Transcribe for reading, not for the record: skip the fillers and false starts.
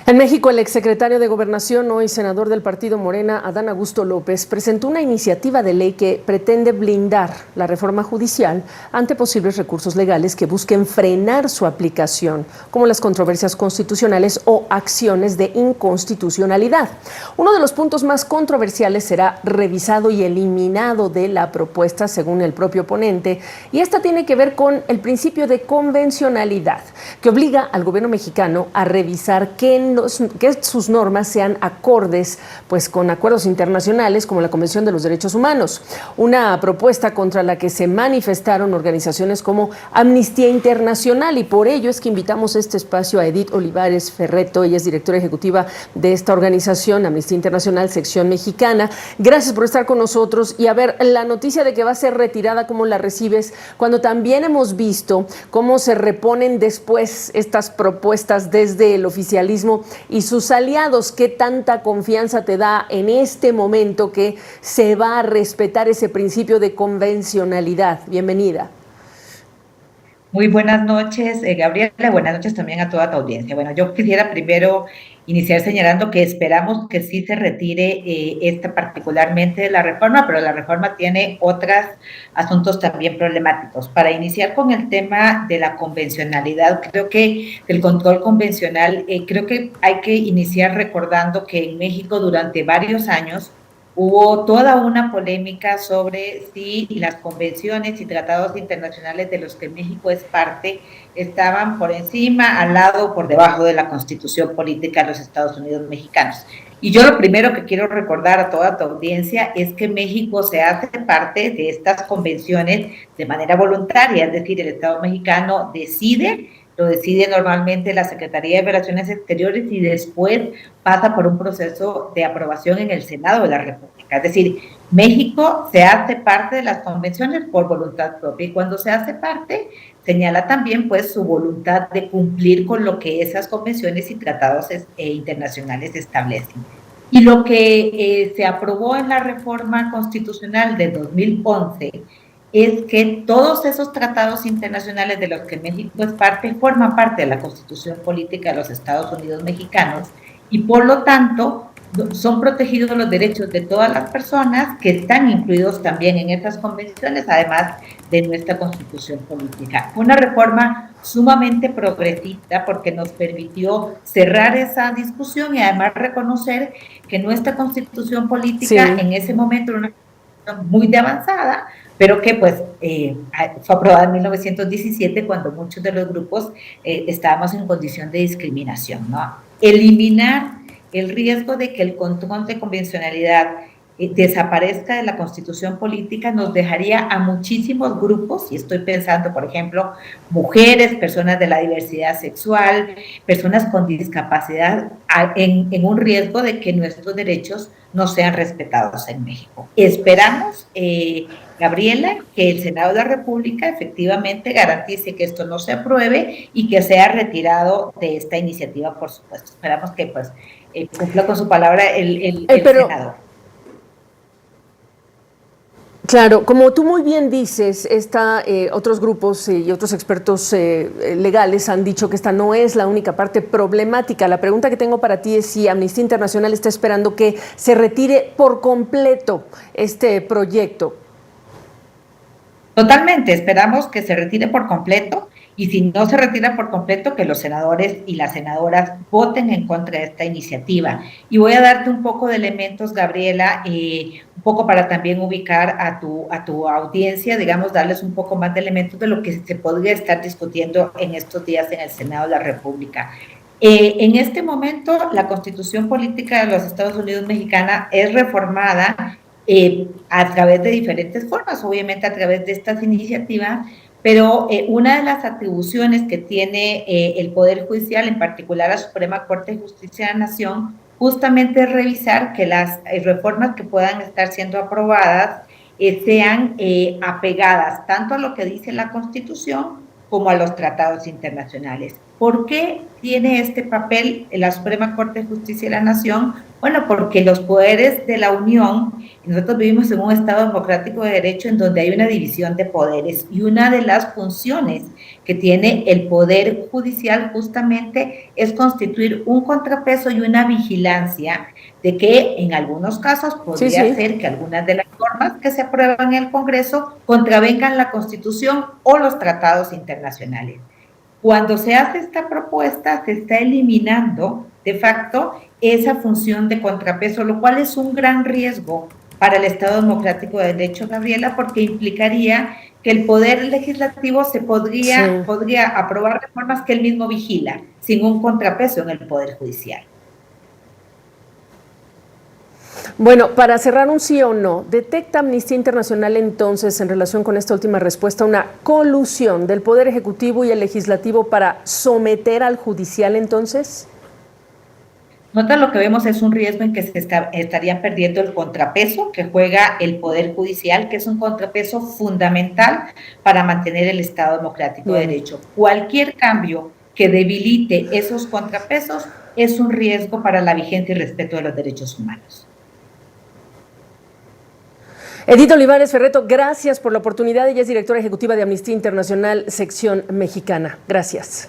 En México, el exsecretario de Gobernación, hoy senador del partido Morena, Adán Augusto López, presentó una iniciativa de ley que pretende blindar la reforma judicial ante posibles recursos legales que busquen frenar su aplicación, como las controversias constitucionales o acciones de inconstitucionalidad. Uno de los puntos más controversiales será revisado y eliminado de la propuesta, según el propio ponente, y esta tiene que ver con el principio de convencionalidad, que obliga al gobierno mexicano a revisar que sus normas sean acordes pues, con acuerdos internacionales como la Convención de los Derechos Humanos. Una propuesta contra la que se manifestaron organizaciones como Amnistía Internacional, y por ello es que invitamos a este espacio a Edith Olivares Ferretto. Ella es directora ejecutiva de esta organización, Amnistía Internacional, sección mexicana. Gracias por estar con nosotros. Y a ver, la noticia de que va a ser retirada, ¿cómo la recibes? Cuando también hemos visto cómo se reponen después estas propuestas desde el oficialismo y sus aliados. ¿Qué tanta confianza te da en este momento que se va a respetar ese principio de convencionalidad? Bienvenida. Muy buenas noches, Gabriela. Buenas noches también a toda tu audiencia. Bueno, yo quisiera primero iniciar señalando que esperamos que sí se retire esta particularmente de la reforma, pero la reforma tiene otros asuntos también problemáticos. Para iniciar con el tema de la convencionalidad, creo que del control convencional, creo que hay que iniciar recordando que en México durante varios años hubo toda una polémica sobre si las convenciones y tratados internacionales de los que México es parte estaban por encima, al lado o por debajo de la Constitución política de los Estados Unidos mexicanos. Y yo lo primero que quiero recordar a toda tu audiencia es que México se hace parte de estas convenciones de manera voluntaria, es decir, el Estado mexicano lo decide normalmente la Secretaría de Relaciones Exteriores y después pasa por un proceso de aprobación en el Senado de la República. Es decir, México se hace parte de las convenciones por voluntad propia y cuando se hace parte señala también pues su voluntad de cumplir con lo que esas convenciones y tratados internacionales establecen. Y lo que se aprobó en la reforma constitucional de 2011 es que todos esos tratados internacionales de los que México es parte forman parte de la Constitución Política de los Estados Unidos mexicanos y por lo tanto son protegidos los derechos de todas las personas que están incluidos también en estas convenciones, además de nuestra Constitución Política. Una reforma sumamente progresista porque nos permitió cerrar esa discusión y además reconocer que nuestra Constitución Política Sí. en ese momento era una constitución muy de avanzada, pero que pues fue aprobada en 1917 cuando muchos de los grupos estábamos en condición de discriminación, ¿no? Eliminar el riesgo de que el control de convencionalidad desaparezca de la Constitución política nos dejaría a muchísimos grupos, y estoy pensando, por ejemplo, mujeres, personas de la diversidad sexual, personas con discapacidad, en un riesgo de que nuestros derechos no sean respetados en México. Esperamos, Gabriela, que el Senado de la República efectivamente garantice que esto no se apruebe y que sea retirado de esta iniciativa, por supuesto. Esperamos que pues cumpla con su palabra el Pero senador. claro, como tú muy bien dices, otros grupos y otros expertos legales han dicho que esta no es la única parte problemática. La pregunta que tengo para ti es si Amnistía Internacional está esperando que se retire por completo este proyecto. Totalmente, esperamos que se retire por completo y si no se retira por completo, que los senadores y las senadoras voten en contra de esta iniciativa. Y voy a darte un poco de elementos, Gabriela, un poco para también ubicar a tu audiencia, digamos, darles un poco más de elementos de lo que se podría estar discutiendo en estos días en el Senado de la República. En este momento, la Constitución Política de los Estados Unidos Mexicana es reformada a través de diferentes formas, obviamente a través de estas iniciativas, pero una de las atribuciones que tiene el Poder Judicial, en particular la Suprema Corte de Justicia de la Nación, justamente es revisar que las reformas que puedan estar siendo aprobadas sean apegadas tanto a lo que dice la Constitución como a los tratados internacionales. ¿Por qué tiene este papel la Suprema Corte de Justicia de la Nación? Bueno, porque los poderes de la Unión, nosotros vivimos en un Estado democrático de derecho en donde hay una división de poderes y una de las funciones que tiene el Poder Judicial justamente es constituir un contrapeso y una vigilancia de que en algunos casos podría ser que algunas de las normas que se aprueban en el Congreso contravengan la Constitución o los tratados internacionales. Cuando se hace esta propuesta, se está eliminando de facto esa función de contrapeso, lo cual es un gran riesgo para el Estado Democrático de Derecho, Gabriela, porque implicaría que el Poder Legislativo podría aprobar reformas que él mismo vigila, sin un contrapeso en el Poder Judicial. Bueno, para cerrar un sí o no, ¿detecta Amnistía Internacional entonces, en relación con esta última respuesta, una colusión del Poder Ejecutivo y el Legislativo para someter al Judicial entonces? Nosotros lo que vemos es un riesgo en que se estaría perdiendo el contrapeso que juega el Poder Judicial, que es un contrapeso fundamental para mantener el Estado Democrático de Derecho. Cualquier cambio que debilite esos contrapesos es un riesgo para la vigencia y respeto de los derechos humanos. Edith Olivares Ferretto, gracias por la oportunidad. Ella es directora ejecutiva de Amnistía Internacional, sección mexicana. Gracias.